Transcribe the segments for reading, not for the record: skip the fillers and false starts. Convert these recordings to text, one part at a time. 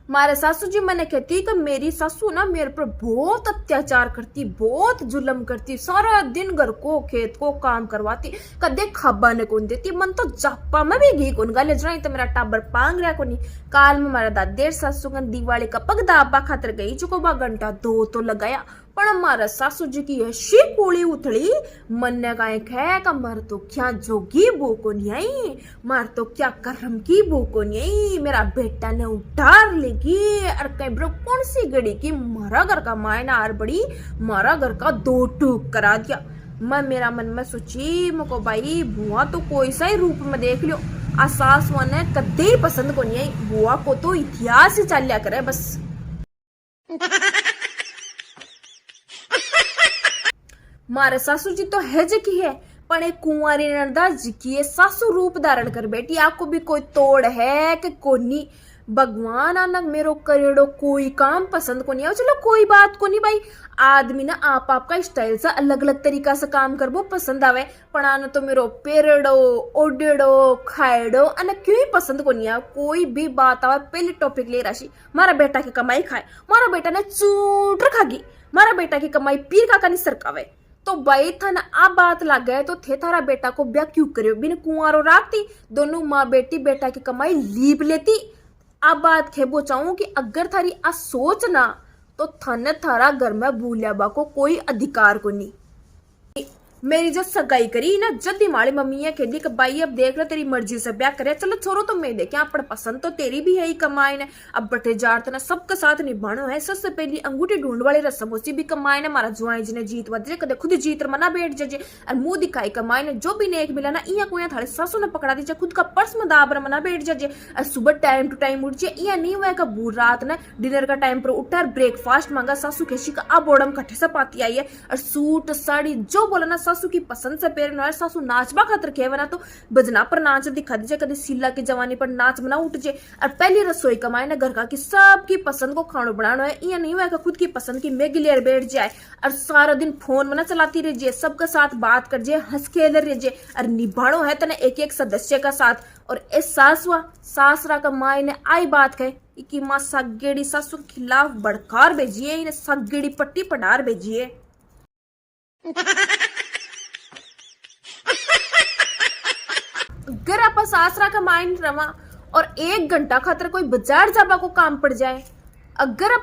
मारे सासू जी मैंने कहती कि मेरी सासू ना मेरे पर बहुत अत्याचार करती, बहुत जुल्म करती, सारा दिन घर को खेत को काम करवाती, कदे खाबा ने कौन देती, मन तो जापा में भी घी कौन गाले जरा तो मेरा टाबर पांग रहा कोनी। काल में मारा दादेर सासू का दिवाली का पग दाबा खातर गई चुको बा घंटा दो तो लगाया, पर हमारा सासू जी की ऐसी कोड़ी उथड़ी मन ने कहे का मर तो क्या जोगी बो को नहीं आई, मार तो क्या करम की बो को नहीं आई, मेरा बेटा ने उठार लेगी और कहीं ब्रो कौन सी गड़ी की मारा घर का मायना आर बड़ी मारा घर का दो टूक करा दिया। मैं मेरा मन में सोची मको भाई बुआ तो कोई सा ही रूप में देख लियो, आ सास ने कदे ही पसंद को नहीं आई, बुआ को तो इतिहास ही चल लिया करे बस। मारे सासू जी तो है जी की है, पर एक कुंवारी नंदा जी की सासू रूप धारण कर बैठी, आपको भी कोई तोड़ है कि कोनी। भगवान आनक मेरो करेड़ो कोई काम पसंद को नहीं है, चलो कोई बात को नहीं भाई, आदमी ना आप आपका स्टाइल से अलग अलग तरीका से काम कर वो पसंद आवे, पर आना तो मेरो पेरेड़ो ओडेड़ो खाएड़ो अन क्यों ही पसंद को नहीं है। कोई भी बात आवे पहले टॉपिक ले राशि मारा बेटा की कमाई खाए, मारा बेटा ने चूटर खागी, मारा बेटा की कमाई पीर काका नहीं सरकावे, तो भाई था ना आप बात लग गए तो थे थारा बेटा को ब्याह क्यों करे, बिन कुंवारो राखती दोनों माँ बेटी बेटा की कमाई लीप लेती। अब बात खेबो चाहूं कि अगर थारी आ सोच ना तो थाने थारा घर में भूलिया बा को कोई अधिकार को नहीं। मेरी जो सगाई करी ना जल्दी माड़ी मम्मी ये कहती कि भाई अब देख ले तेरी मर्जी से ब्याह करे, चलो छोरो तो मैं देखे पर पसंद तो तेरी भी है ही कमाए ने, अब बटे जार ना सबके साथ निभानो है, सबसे पहली अंगूठी ढूंढ वाली रस्म उसी भी कमाए ने, हमारा जुआई जी ने जीत बदले कदे खुद जीत मना बैठ जाजे और मुंह दिखाई कमाए ने, जो भी नेक मिला ना इया कोया थारे सासू ने पकड़ा दीजिए खुद का पर्स में दाबर मना बैठ जाजे और सुबह टाइम टू टाइम उठ जाए, इया नहीं हुआ बूढ़ रात ने डिनर का टाइम पर उठा ब्रेकफास्ट मांगा, सासू केशी का अब ओडम कट्ठे से पाती आई है और सूट साड़ी जो बोला ना सासू की पसंद से पेर सासू नाचबा खातर खेवे ना तो बजना पर नाच दिखा दीजिए, कभी सीला की जवानी पर नाच बना उठ जाए और पहली रसोई कमाए ना घर का कि सबकी पसंद को खाना बनाना है, ये नहीं हुआ खुद की पसंद की मैगी लेर बैठ जाए और सारा दिन फोन में ना चलाती रह जाए, सबके साथ बात कर जाए हंस खेल रह जाए और निभाणो है तना एक एक सदस्य का साथ। और इस सासुआ सासरा का माए ने आई बात कहे कि माँ सगेड़ी सासू के खिलाफ बड़कार भेजिए, इन्हें सगेड़ी पट्टी पटार भेजिए। अगर आप सासरा का माइंड रवा और 1 घंटा खातर कोई बाजार जाबा को काम पड़ जाए, अगर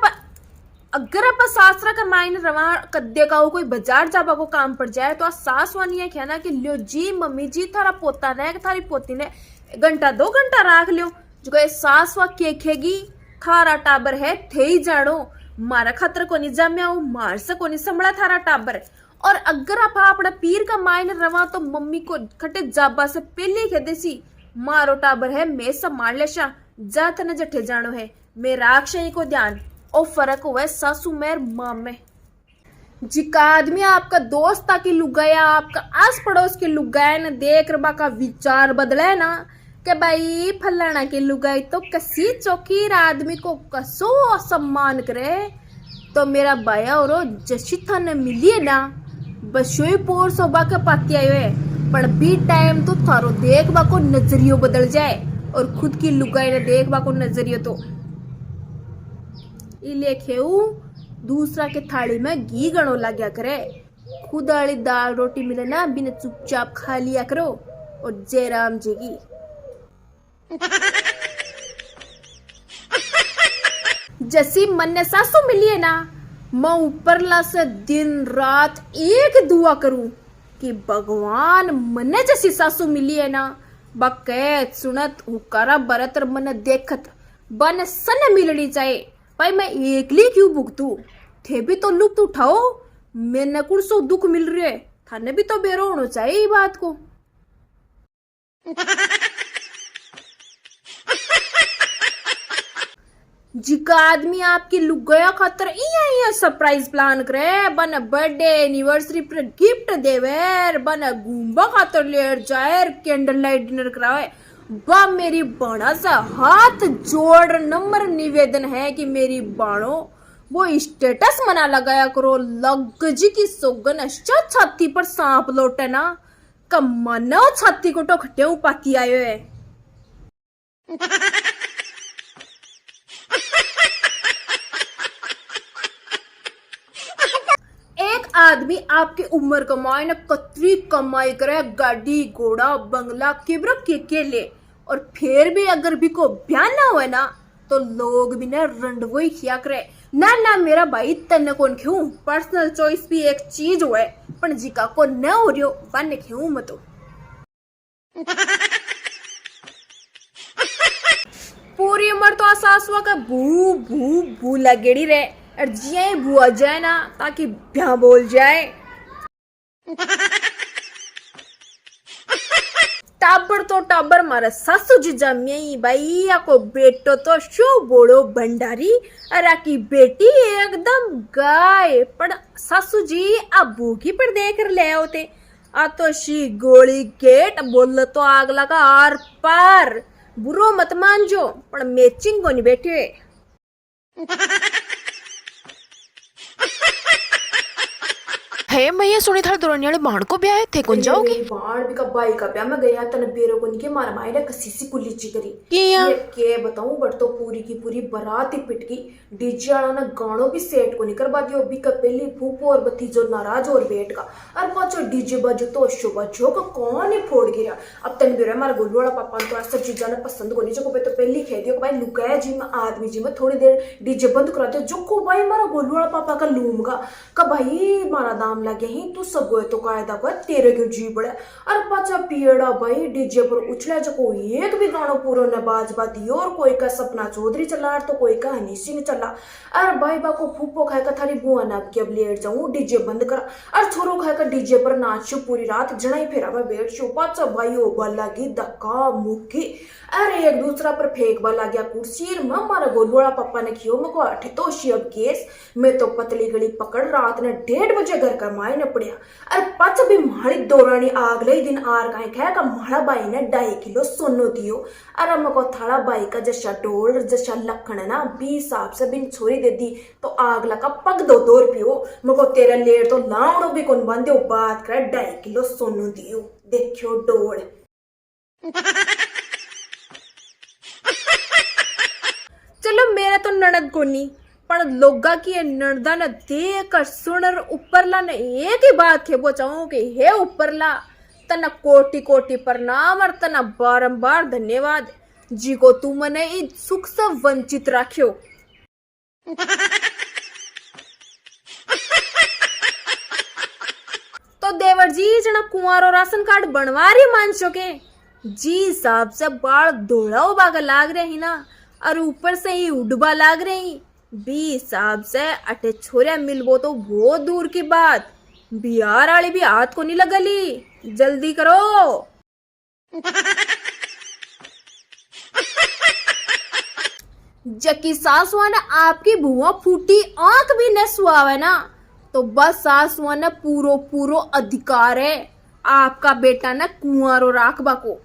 आप सासरा का माइंड रवा कद्दे का कोई बाजार जाबा को काम पड़ जाए तो सास वानी है कहना कि लो जी मम्मी जी थारा पोता ने थारी पोती ने घंटा 2 घंटा राख लियो, जो सास वा केखेगी थारा टाबर है थे ही जानो, मारा खातर को नहीं जाम्या मार से को नहीं संभला थारा टाबर। और अगर आप अपना पीर का मायने रवा तो मम्मी को खटे जाबा से पहले कह देसी मारो टाबर है मैं सब मार ले शा जात न जठे जानो है मेरा अक्षय को ध्यान ओ फर्क हुआ सासू मेर माँ में। जिका आदमी आपका दोस्त की लुगाया आपका आस पड़ोस की लुगाया न देख रबा का विचार बदले ना कि भाई फलाना की लुगाई तो कसी चौकीर आदमी को कसो सम्मान करे, तो मेरा बाया और जशी था न मिलिए ना बशोई पोर सोबा के पाती आयो है, पर बी टाइम तो थारो देखबा को नजरियो बदल जाए और खुद की लुगाई ने देखबा को नजरियो तो इले खेऊ दूसरा के थाली में घी गणो लाग्या करे, खुद वाली दाल रोटी मिले ना बिना चुपचाप खा लिया करो और जय राम जी की। जैसी मन ने सासू मिली है ना मैं ऊपरला से दिन रात एक दुआ करूं कि भगवान मने जैसी सासू मिली है ना बकैत सुनत हुकारा बरतर मन देखत बन सन मिलनी चाहिए, भाई मैं एकली क्यों भुगतू, थे भी तो लुप्त उठाओ मैंने कुछ सो दुख मिल रही है, थाने भी तो बेरो होना चाहिए ये बात को। जिका आदमी आपकी लुगाया खातर इया सरप्राइज प्लान करे, बन बर्थडे एनिवर्सरी पर गिफ्ट देवे, बन घूमबा खातर ले जाए कैंडल लाइट डिनर करावे, बा मेरी बाणा सा हाथ जोड़ नंबर निवेदन है कि मेरी बाणो वो स्टेटस मना लगाया करो, लग जी की सोगन अच्छा छाती पर सांप लोटे ना कमाना छाती को तो खट्टे पाती आयो है। आदमी आपके उम्र कमाए न कतरी कमाई करे, गाड़ी घोड़ा बंगला किब्र के ले, और फिर भी अगर भी को ब्याह ना हुए ना तो लोग भी ना रंडवो ही किया करे। ना ना मेरा भाई तन्ने कौन क्यों, पर्सनल चॉइस भी एक चीज हुए पर जिका को न हो रही हो वन क्यों मतो। पूरी उम्र तो सासुआ का भू भू भू लगेड़ी रहे, और जिया भू आ जाए ना ताकि ब्याह बोल जाए। टाबर तो टाबर मारा सासू जी जमी भाई, को बेटो तो शो बोड़ो भंडारी, अरे की बेटी एकदम गाय, पर सासू जी अब भूखी पर देख ले होते आ तो शी गोली गेट बोल तो आग लगा आर पार। बुरो मत मान जो पर मैचिंग को नहीं बैठे। है मैया सुनी थार दुरानियाले बाण को ब्याह थे कौन जाओगे? बाण भी का भाई का ब्याह में गया तने बेरो को निके मार मायने कसी सी कुली चिकरी किया ये के बताऊं, बट तो पूरी की पूरी बारात ही पिटकी। डीजे वाला ना गानों भी सेट को नहीं करवा दियो, भी का पहली फूफो और भतीजो नाराज और बेट का, और पाछो डीजे बाजू तो शो बाजू का कौन ही फोड़ गिरा। अब तन बेरो हमारा गोलू वाला पापा तो सब चीजा ने पसंद को नहीं, जो को तो पहली कह दियो भाई लुकाया जी में आदमी जी में थोड़ी देर डीजे बंद करा दो, जो को भाई हमारा गोलू वाला पापा का लूमगा का भाई मारा दाम लगे ही तू सब गए तो कायदा कर तेरे क्यों जी पड़े। और पाचा पियड़ा भाई डीजे पर उछले, जो कोई एक भी गाना पूरा न बाजबा दियो, और कोई का सपना चौधरी चला तो कोई का हनी सिंह चला। और भाई बा को फूफो खाए का थारी बुआ ना कि अब लेट जाऊं डीजे बंद कर, और छोरो खाए का डीजे पर नाचो पूरी रात जनाई फेरा में बैठ शो। पाचा भाई हो बल्ला की धक्का मुक्की, अरे एक दूसरा पर फेंक बा गया कुर्सी में। हमारा गोलू वाला पापा ने कियो मको अठे तो शिव केस, मैं तो पतली गली पकड़ रात ने 1:30 बजे घर का मायने पड़िया। अरे पच भी माड़ी दौरानी आगले दिन आर का कह का माड़ा बाई ने 2.5 किलो सोनो दियो। अरे मको थाड़ा बाई का जैसा डोल जैसा लखन ना 20 हिसाब से बिन छोरी दे दी तो आग लगा पग 2 रुपयो, मको तेरा लेर तो लावड़ो भी कौन बंदे बात करे 2.5 किलो सोनो दियो, देखियो डोल। चलो मेरा तो ननद कोनी, पर लोगा की नर्दा न देख कर सुनर ऊपरला ने एक ही बात के बोचाऊं कि हे ऊपरला तना कोटि कोटि प्रणाम और तना बारंबार धन्यवाद जी को तू मने इ सुख से वंचित राख्यो। तो देवर जी जना कुंवारो राशन कार्ड बनवा रही मान के जी साहब से बाल धोड़ा उबागा लाग रहे ही ना, और ऊपर से ही उड़बा लाग रही 20 हिसाब से अटे छोरिया मिलबो तो बहुत दूर की बात, बिहार वाली भी हाथ को नहीं लगली, जल्दी करो। जकी सासुआ ने आपकी बुआ फूटी आंख भी न सुआवे ना, तो बस सासुआ ने पूरो पूरो अधिकार है आपका बेटा न कुंवारो राखबा को।